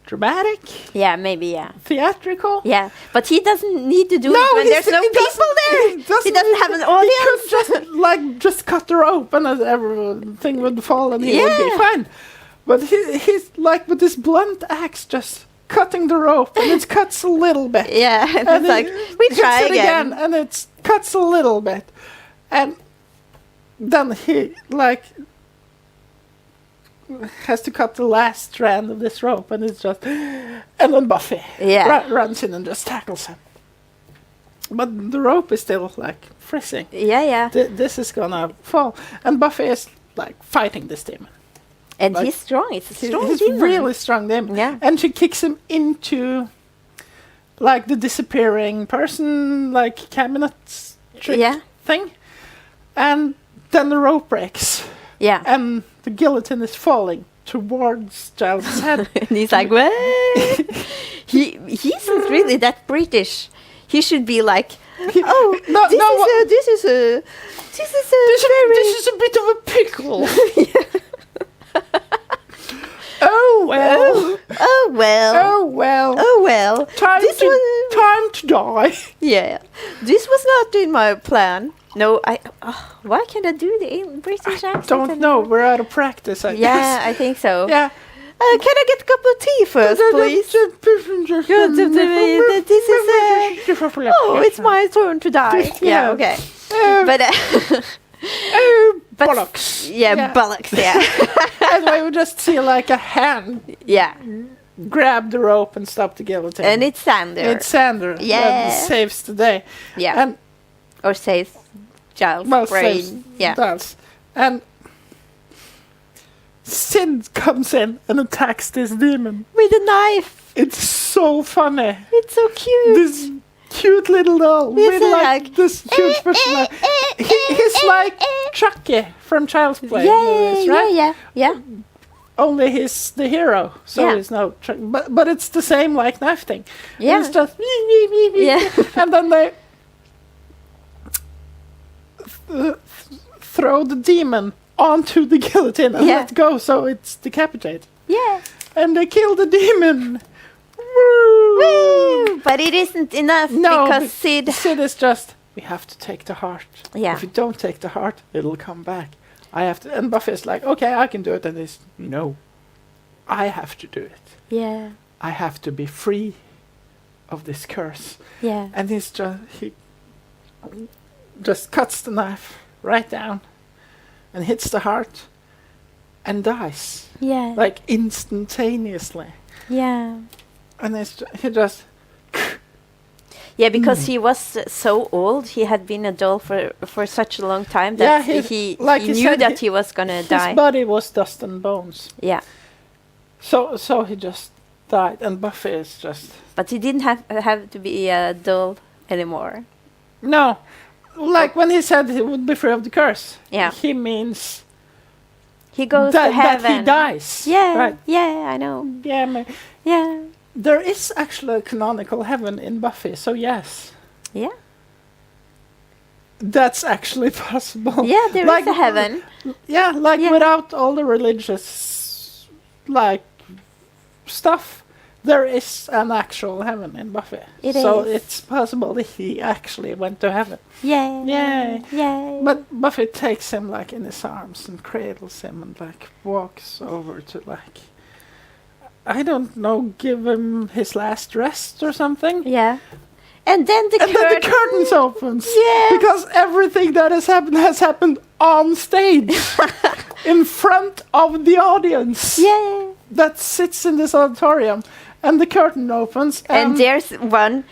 dramatic, Yeah, maybe, yeah. theatrical. Yeah, but he doesn't need to do it when there's no people there. He doesn't have an audience. He could just cut the rope and everything would fall and he would be Yeah. fine. But he's like with this blunt axe just cutting the rope and it cuts a little bit. Yeah, And it's like, we hits try it again. and it cuts a little bit. And then he like has to cut the last strand of this rope and it's just, and then Buffy runs in and just tackles him. But the rope is still like frizzing. Yeah, yeah. This is gonna fall. And Buffy is like fighting this demon. And Like, he's strong. It's a strong He's demon. really strong demon. Yeah. And she kicks him into like the disappearing person, like cabinet trick Yeah. thing. And then the rope breaks. Yeah. And the guillotine is falling towards Giles' head. And he's like, what? He's not really that British. He should be like, oh, No, this, no, is what- a, this is a, this is a This is a bit of a pickle. Oh well. oh well, Oh well. oh well. Time This to was, time to die. yeah, this was not in my plan. No, why can't I do the British accent? Don't know. We're out of practice. I Yeah, guess. I think so. Yeah. Can I get a cup of tea first, please? Oh, it's my turn to die. Yeah, okay. But but bollocks. yeah, bollocks. Yeah, Anyway, we just see like a hand yeah. grab the rope and stop the guillotine. And it's Sander. It's Sander Yeah. that saves the day. Yeah. And Or saves Giles' well, brain. saves Yeah. does. And Sid comes in and attacks this demon. With a knife. It's so funny. It's so cute. This cute little doll with like this huge personality. He's like Chucky from Child's Play movies, right? yeah. Only he's the hero, so Yeah. he's no. But it's the same like knife thing. Yeah. It's just Yeah. and then they throw the demon onto the guillotine and Yeah. let go, so it's decapitated. Yeah. And they kill the demon. Woo! Woo! But it isn't enough No, because Sid. Sid is just, we have to take the heart. Yeah. If we don't take the heart, it'll come back. I have to. And Buffy is like, okay, I can do it. And he's, no, I have to do it. Yeah. I have to be free of this curse. Yeah. And he just cuts the knife right down and hits the heart and dies. Yeah. Like instantaneously. Yeah. And he just, Yeah, because he was so old. He had been a doll for such a long time that Yeah, he like he knew said, that he was gonna his die. body was dust and bones. Yeah. So he just died, and Buffy is just But he didn't have to be a doll anymore. no, like when he said he would be free of the curse. Yeah. he means He goes that to heaven. he dies. Yeah. right. Yeah, I know. Yeah, Yeah. there is actually a canonical heaven in Buffy. So yes, Yeah. that's actually possible. Yeah, there is a heaven. Yeah, like Yeah. without all the religious like stuff. There is an actual heaven in Buffy. It so is. it's possible that he actually went to heaven. Yeah. Yay. Yeah. But Buffy takes him like in his arms and cradles him and like walks over to like, I don't know, give him his last rest or something. Yeah. And then the And then the curtains opens. Yeah. Because everything that has happened on stage. In front of the audience. Yeah. That sits in this auditorium. And the curtain opens. And there's one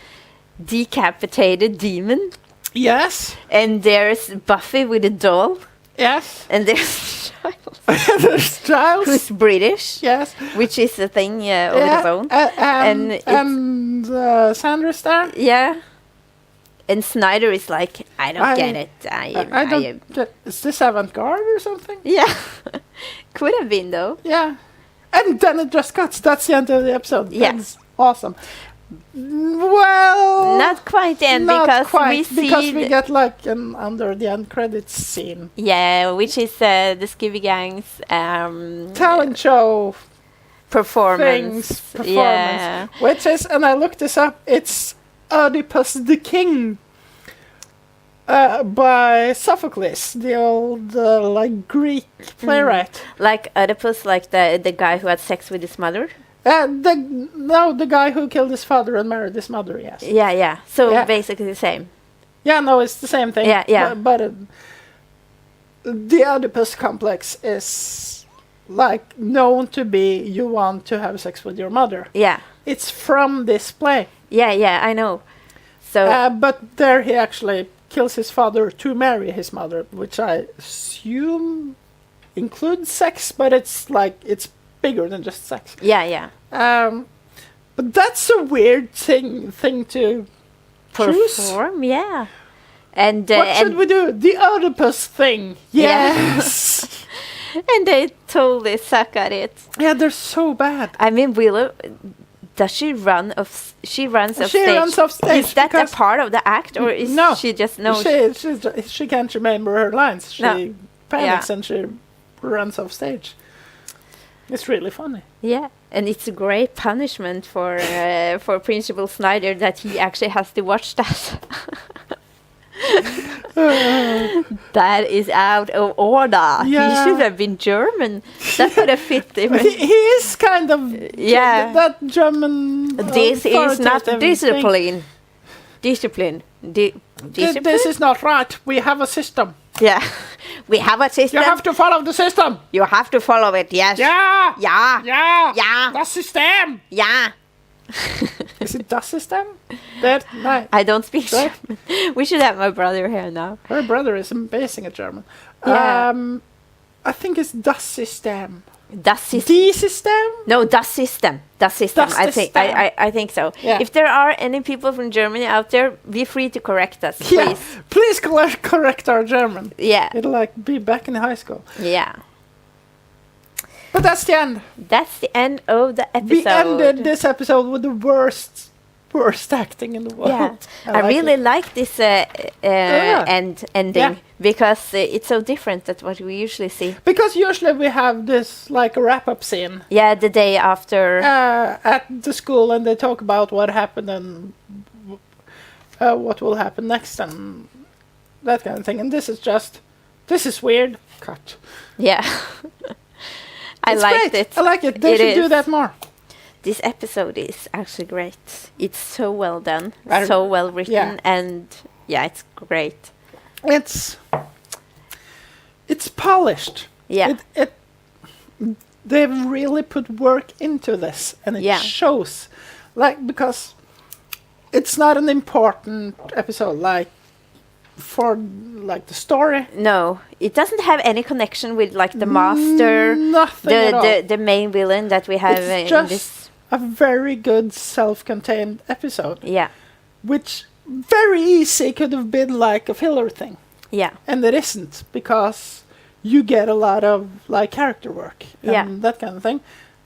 decapitated demon. Yes. And there's Buffy with a doll. Yes. And there's Giles, There's Giles. who's British, Yes. which is a thing on its own. And Sandra's there. Yeah. And Snyder is like, I don't get it. I don't. Is this avant-garde or something? Yeah. Could have been, though. Yeah. And then it just cuts. That's the end of the episode. Yeah. That's awesome. Well, Not quite the end, not because quite, we see because we get like an under the end credits scene. yeah, which is the Skivvy Gang's Talent show performance. Yeah. which is, and I looked this up, it's Oedipus the King by Sophocles, the old like Greek playwright. Like Oedipus, like the guy who had sex with his mother. The guy who killed his father and married his mother, yes. Yeah. So Yeah. basically the same. Yeah, no, it's the same thing. Yeah. But the Oedipus complex is like known to be you want to have sex with your mother. Yeah. It's from this play. Yeah, I know. So But there he actually kills his father to marry his mother, which I assume includes sex, but it's like it's bigger than just sex. yeah. But that's a weird thing to choose. Perform, yeah. And What and, should we do? The Oedipus thing. Yes. and they totally suck at it. Yeah, they're so bad. I mean, Willow, does she run off? She runs off She stage. runs off stage Is that a because- part of the act, or is No. she just no? She can't remember her lines. She No. panics Yeah. and she runs off stage. It's really funny. Yeah, and it's a great punishment for Principal Snyder that he actually has to watch that. That is out of order. He Yeah. should have been German. That would have fit him. He is kind of Yeah. that German. This is not authoritative thing. discipline. Discipline. Discipline? This is not right. We have a system. Yeah. We have a system. You have to follow the system. You have to follow it, yes. Yeah. Yeah. Yeah. Yeah. Das System. Yeah. Is it das System? That no. I don't speak Right. German. We should have my brother here now. Her brother is amazing at German. Yeah. I think it's das System. Das System. Die System? No, das System. Das System. Das I think. System. I think so. Yeah. If there are any people from Germany out there, be free to correct us, Yeah. please. Please correct our German. Yeah. It'll like be back in high school. Yeah. But that's the end. That's the end of the episode. We ended this episode with the worst acting in the world. Yeah, I like really it. like this ending Yeah. because it's so different than what we usually see. Because usually we have this like a wrap-up scene Yeah, the day after. at the school, and they talk about what happened and what will happen next and that kind of thing. And this is weird. Cut. Yeah. I It's liked great. it. I like it. They It should do is. that more. This episode is actually great. It's so well done, I- so well written, yeah. and yeah, it's great. It's polished. Yeah. They've really put work into this, and it Yeah. shows. Like, because it's not an important episode, like for like the story. No, it doesn't have any connection with like the master, Nothing at all. the main villain that we have It's in just this. a very good self-contained episode, Yeah, which very easy could have been like a filler thing, yeah, and it isn't, because you get a lot of like character work and Yeah. that kind of thing,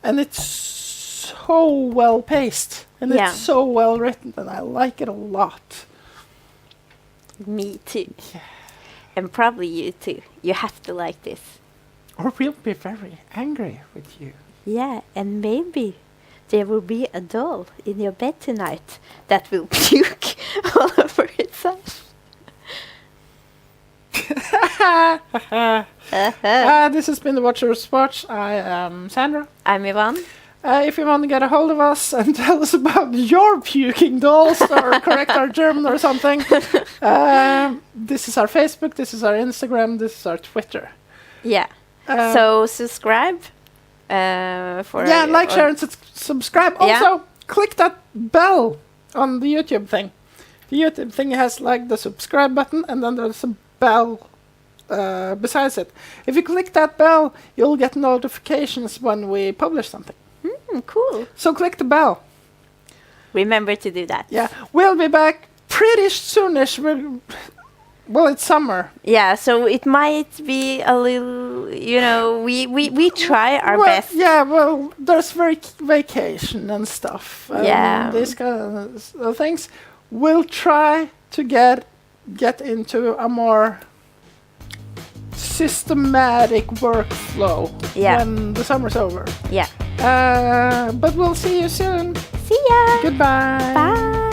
and it's so well paced and Yeah. it's so well written, and I like it a lot. me too. And probably you too. You have to like this. Or we'll be very angry with you. Yeah, and maybe there will be a doll in your bed tonight that will puke all over itself. This has been the Watchers Watch. I am Sandra. I'm Yvonne. If you want to get a hold of us and tell us about your puking dolls or correct our German or something, this is our Facebook, this is our Instagram, this is our Twitter. Yeah. Uh, So subscribe for like, share, and subscribe. Yeah. Also, click that bell on the YouTube thing. The YouTube thing has like the subscribe button, and then there's a bell besides it. If you click that bell, you'll get notifications when we publish something. Cool. So click the bell. Remember to do that. Yeah, we'll be back pretty soonish. Well, it's summer. Yeah, so it might be a little you know, we try our best. Yeah, well, there's vacation and stuff. And these kind of things. We'll try to get into a more systematic workflow when the summer's over. Yeah. But we'll see you soon. See ya. Goodbye. Bye.